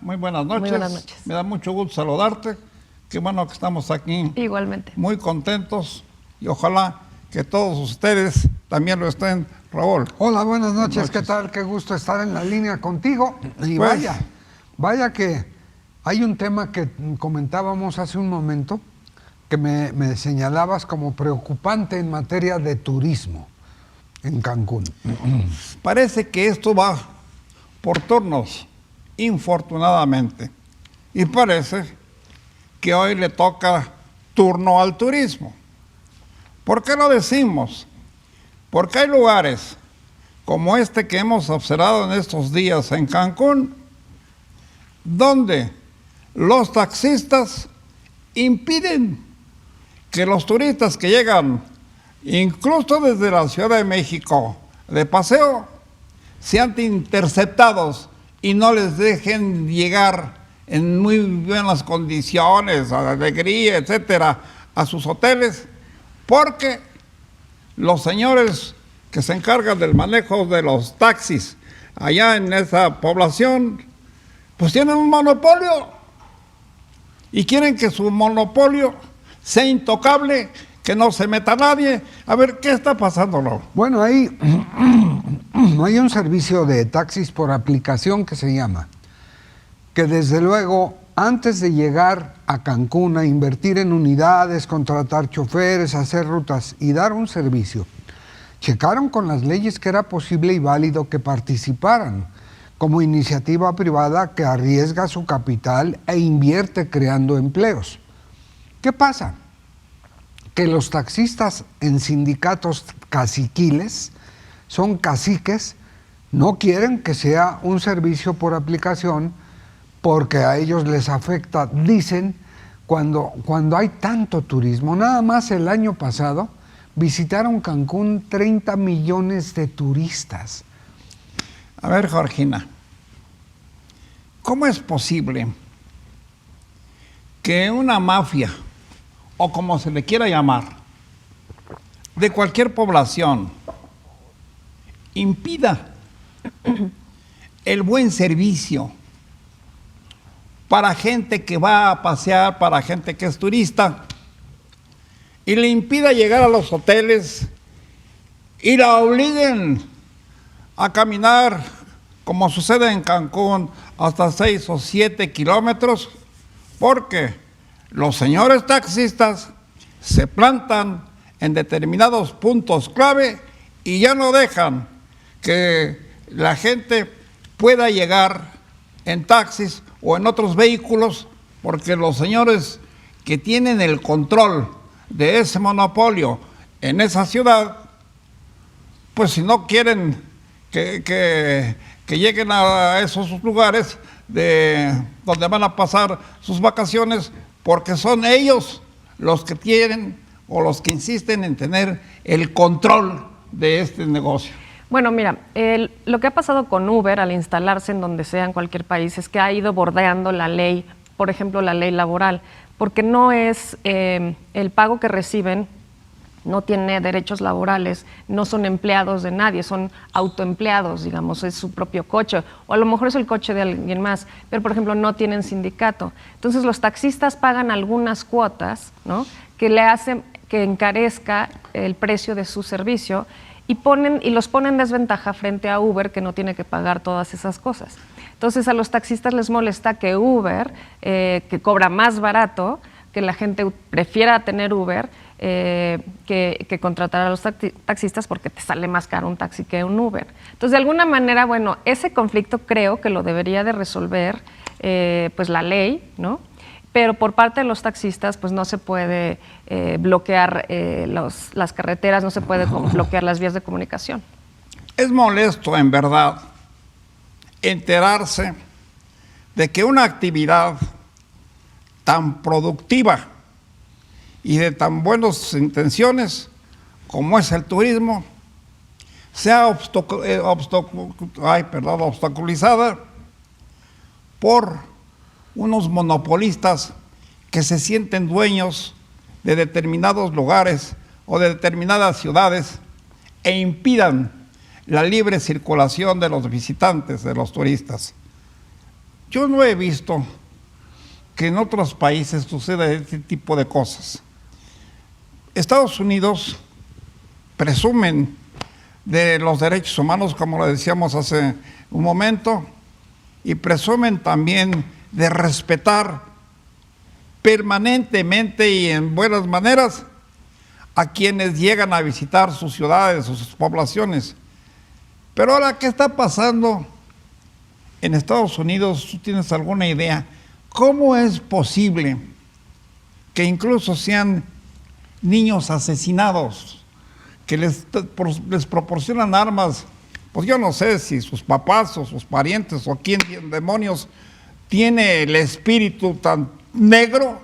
muy buenas noches. Muy buenas noches. Me da mucho gusto saludarte. Qué bueno que estamos aquí. Igualmente. Muy contentos y ojalá que todos ustedes también lo estén, Raúl. Hola, buenas noches. ¿Qué tal? Qué gusto estar en la línea contigo. Y Pues, vaya que hay un tema que comentábamos hace un momento que me señalabas como preocupante en materia de turismo en Cancún. Parece que esto va por turnos, infortunadamente. Y parece que hoy le toca turno al turismo. ¿Por qué lo decimos? Porque hay lugares como este que hemos observado en estos días en Cancún, donde los taxistas impiden que los turistas que llegan, incluso desde la Ciudad de México, de paseo, sean interceptados y no les dejen llegar en muy buenas condiciones, a alegría, etcétera, a sus hoteles, porque los señores que se encargan del manejo de los taxis allá en esa población, pues tienen un monopolio y quieren que su monopolio sea intocable, que no se meta nadie. A ver, ¿qué está pasando, Raúl? Bueno, hay un servicio de taxis por aplicación que se llama, que desde luego, antes de llegar a Cancún a invertir en unidades, contratar choferes, hacer rutas y dar un servicio, checaron con las leyes que era posible y válido que participaran como iniciativa privada que arriesga su capital e invierte creando empleos. ¿Qué pasa? Que los taxistas en sindicatos caciquiles, son caciques, no quieren que sea un servicio por aplicación porque a ellos les afecta, dicen, cuando hay tanto turismo. Nada más el año pasado visitaron Cancún 30 millones de turistas. A ver, Georgina, ¿cómo es posible que una mafia, o como se le quiera llamar, de cualquier población, impida el buen servicio para gente que va a pasear, para gente que es turista, y le impida llegar a los hoteles y la obliguen a caminar, como sucede en Cancún, hasta 6 o 7 kilómetros, porque los señores taxistas se plantan en determinados puntos clave y ya no dejan que la gente pueda llegar en taxis o en otros vehículos, porque los señores que tienen el control de ese monopolio en esa ciudad, pues si no quieren que lleguen a esos lugares donde van a pasar sus vacaciones, porque son ellos los que tienen o los que insisten en tener el control de este negocio. Bueno, mira, lo que ha pasado con Uber al instalarse en donde sea en cualquier país es que ha ido bordeando la ley, por ejemplo, la ley laboral, porque no es el pago que reciben, no tiene derechos laborales, no son empleados de nadie, son autoempleados, digamos, es su propio coche, o a lo mejor es el coche de alguien más, pero por ejemplo no tienen sindicato. Entonces los taxistas pagan algunas cuotas, ¿no?, que le hacen que encarezca el precio de su servicio y los ponen en desventaja frente a Uber, que no tiene que pagar todas esas cosas. Entonces a los taxistas les molesta que Uber, que cobra más barato, que la gente prefiera tener Uber que contratar a los taxistas porque te sale más caro un taxi que un Uber. Entonces, de alguna manera, bueno, ese conflicto creo que lo debería de resolver pues la ley, ¿no? Pero por parte de los taxistas, pues no se puede bloquear las carreteras, no se puede bloquear las vías de comunicación. Es molesto, en verdad, enterarse de que una actividad tan productiva y de tan buenas intenciones como es el turismo sea obstaculizada por unos monopolistas que se sienten dueños de determinados lugares o de determinadas ciudades e impidan la libre circulación de los visitantes, de los turistas. Yo no he visto que en otros países suceda este tipo de cosas. Estados Unidos presumen de los derechos humanos, como lo decíamos hace un momento, y presumen también de respetar permanentemente y en buenas maneras a quienes llegan a visitar sus ciudades o sus poblaciones. Pero ahora, ¿qué está pasando en Estados Unidos? ¿Tú tienes alguna idea? ¿Cómo es posible que incluso sean niños asesinados, que les proporcionan armas? Pues yo no sé si sus papás o sus parientes o quién demonios tiene el espíritu tan negro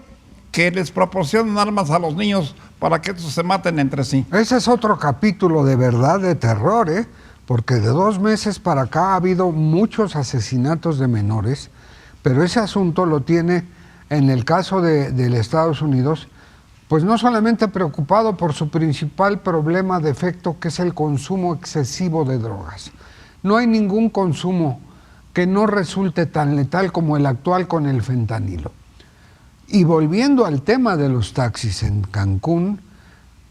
que les proporcionan armas a los niños para que estos se maten entre sí. Ese es otro capítulo de verdad de terror, ¿eh? Porque de 2 meses para acá ha habido muchos asesinatos de menores, pero ese asunto lo tiene, en el caso de Estados Unidos, pues no solamente preocupado por su principal problema de efecto, que es el consumo excesivo de drogas. No hay ningún consumo que no resulte tan letal como el actual con el fentanilo. Y volviendo al tema de los taxis en Cancún,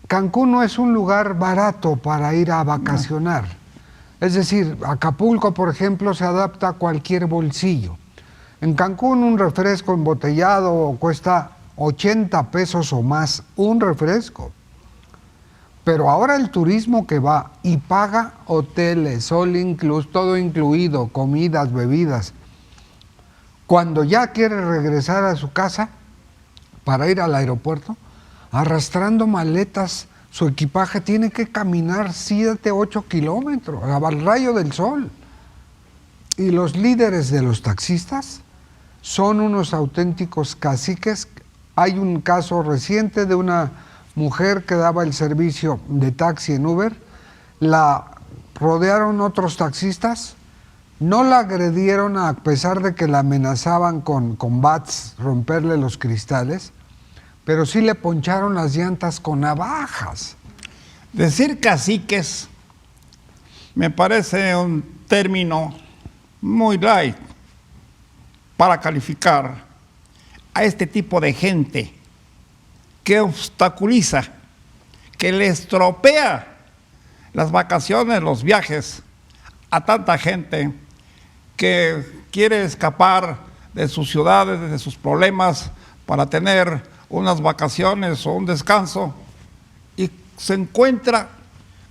Cancún no es un lugar barato para ir a vacacionar. Es decir, Acapulco, por ejemplo, se adapta a cualquier bolsillo. En Cancún un refresco embotellado cuesta 80 pesos o más, un refresco. Pero ahora el turismo que va y paga hoteles, todo incluido, comidas, bebidas, cuando ya quiere regresar a su casa para ir al aeropuerto, arrastrando maletas, su equipaje tiene que caminar 7, 8 kilómetros al rayo del sol. Y los líderes de los taxistas son unos auténticos caciques. Hay un caso reciente de una mujer que daba el servicio de taxi en Uber, la rodearon otros taxistas, no la agredieron a pesar de que la amenazaban con bats, romperle los cristales, pero sí le poncharon las llantas con navajas. Decir caciques me parece un término muy light para calificar a este tipo de gente que obstaculiza, que le estropea las vacaciones, los viajes a tanta gente que quiere escapar de sus ciudades, de sus problemas, para tener unas vacaciones o un descanso, y se encuentra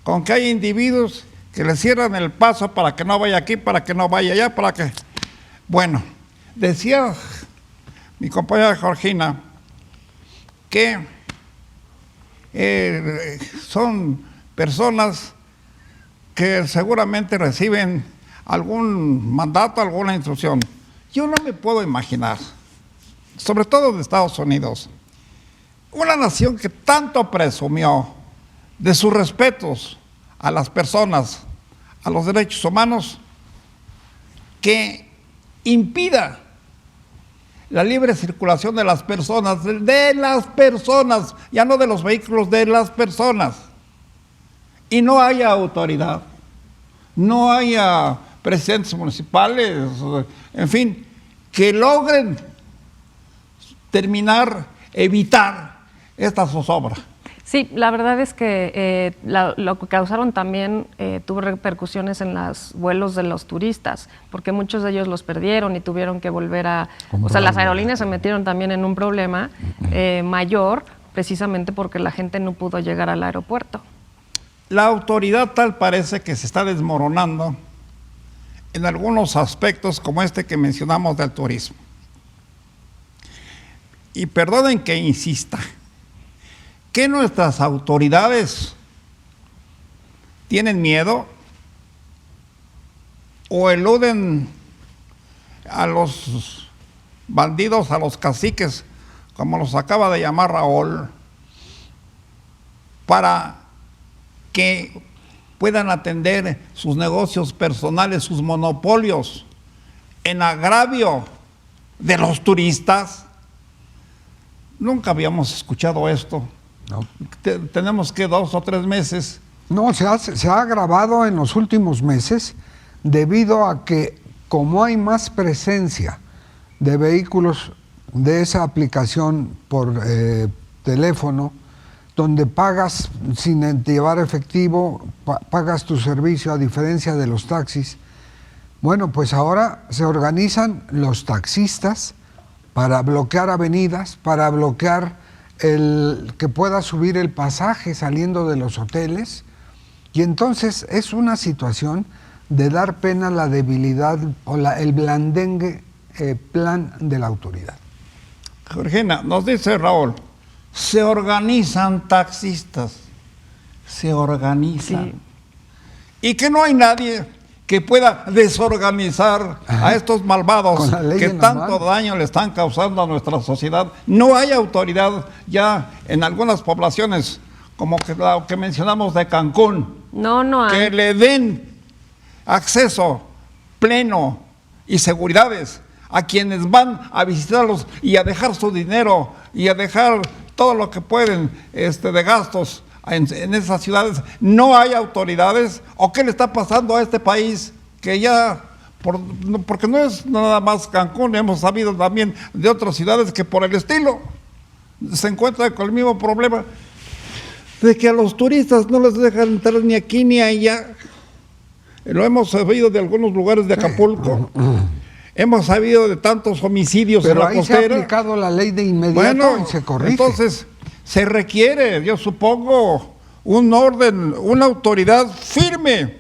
con que hay individuos que le cierran el paso para que no vaya aquí, para que no vaya allá, para que... Bueno, decía mi compañera Georgina que son personas que seguramente reciben algún mandato, alguna instrucción. Yo no me puedo imaginar, sobre todo de Estados Unidos, una nación que tanto presumió de sus respetos a las personas, a los derechos humanos, que impida la libre circulación de las personas, ya no de los vehículos, de las personas. Y no haya autoridad, no haya presidentes municipales, en fin, que logren evitar esta zozobra. Sí, la verdad es que lo que causaron también tuvo repercusiones en los vuelos de los turistas, porque muchos de ellos los perdieron y tuvieron que volver a... O sea, las aerolíneas se metieron también en un problema mayor, precisamente porque la gente no pudo llegar al aeropuerto. La autoridad tal parece que se está desmoronando en algunos aspectos como este que mencionamos del turismo. Y perdonen que insista, que nuestras autoridades tienen miedo o eluden a los bandidos, a los caciques, como los acaba de llamar Raúl, para que puedan atender sus negocios personales, sus monopolios, en agravio de los turistas. Nunca habíamos escuchado esto. No. Tenemos que 2 o 3 meses. No, se ha agravado en los últimos meses debido a que como hay más presencia de vehículos de esa aplicación por teléfono, donde pagas sin llevar efectivo, pagas tu servicio a diferencia de los taxis. Bueno, pues ahora se organizan los taxistas para bloquear avenidas, para bloquear el que pueda subir el pasaje saliendo de los hoteles, y entonces es una situación de dar pena a la debilidad o el blandengue plan de la autoridad. Georgina, nos dice Raúl, se organizan taxistas, se organizan. Sí. Y que no hay nadie que pueda desorganizar a estos malvados que tanto daño le están causando a nuestra sociedad. No hay autoridad ya en algunas poblaciones, como lo que mencionamos de Cancún, no hay, que le den acceso pleno y seguridades a quienes van a visitarlos y a dejar su dinero y a dejar todo lo que pueden de gastos en esas ciudades. No hay autoridades. ¿O qué le está pasando a este país? Que ya, porque no es nada más Cancún, hemos sabido también de otras ciudades que por el estilo se encuentran con el mismo problema de que a los turistas no les dejan entrar ni aquí ni allá. Lo hemos sabido de algunos lugares de Acapulco. Hemos sabido de tantos homicidios en la costera. Pero ahí se ha aplicado la ley de inmediato y se corrige. Entonces, se requiere, yo supongo, un orden, una autoridad firme.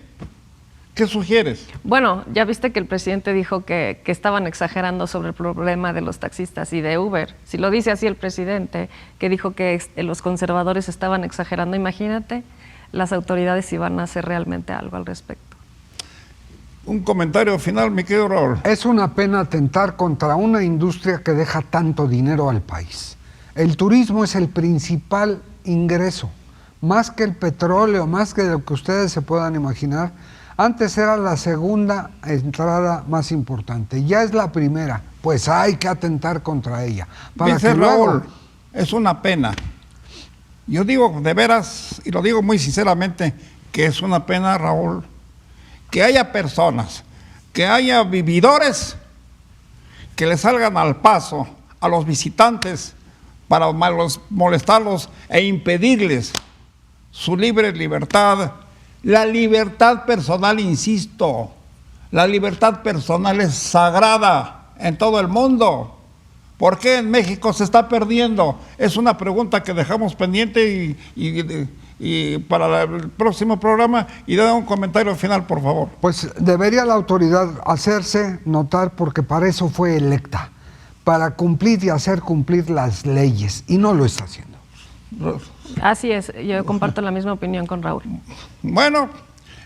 ¿Qué sugieres? Bueno, ya viste que el presidente dijo que estaban exagerando sobre el problema de los taxistas y de Uber. Si lo dice así el presidente, que dijo que los conservadores estaban exagerando, imagínate las autoridades si van a hacer realmente algo al respecto. Un comentario final, mi querido Raúl. Es una pena atentar contra una industria que deja tanto dinero al país. El turismo es el principal ingreso, más que el petróleo, más que lo que ustedes se puedan imaginar. Antes era la segunda entrada más importante, ya es la primera, pues hay que atentar contra ella. Dice Raúl, es una pena. Yo digo de veras, y lo digo muy sinceramente, que es una pena, Raúl, que haya personas, que haya vividores que le salgan al paso a los visitantes para molestarlos e impedirles su libre libertad. La libertad personal, insisto, la libertad personal es sagrada en todo el mundo. ¿Por qué en México se está perdiendo? Es una pregunta que dejamos pendiente y para el próximo programa, y da un comentario final, por favor. Pues debería la autoridad hacerse notar, porque para eso fue electa, para cumplir y hacer cumplir las leyes, y no lo está haciendo. Así es, yo comparto la misma opinión con Raúl. Bueno,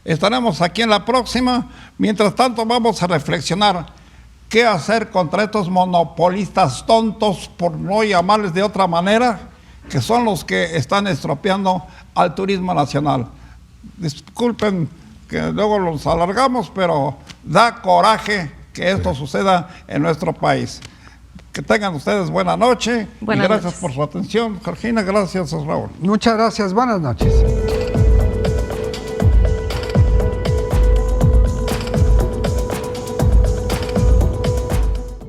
estaremos aquí en la próxima. Mientras tanto, vamos a reflexionar qué hacer contra estos monopolistas tontos, por no llamarles de otra manera, que son los que están estropeando al turismo nacional. Disculpen que luego los alargamos, pero da coraje que esto suceda en nuestro país. Que tengan ustedes buena noche. Buenas y gracias noches. por su atención. Georgina, gracias, Raúl. Muchas gracias, buenas noches.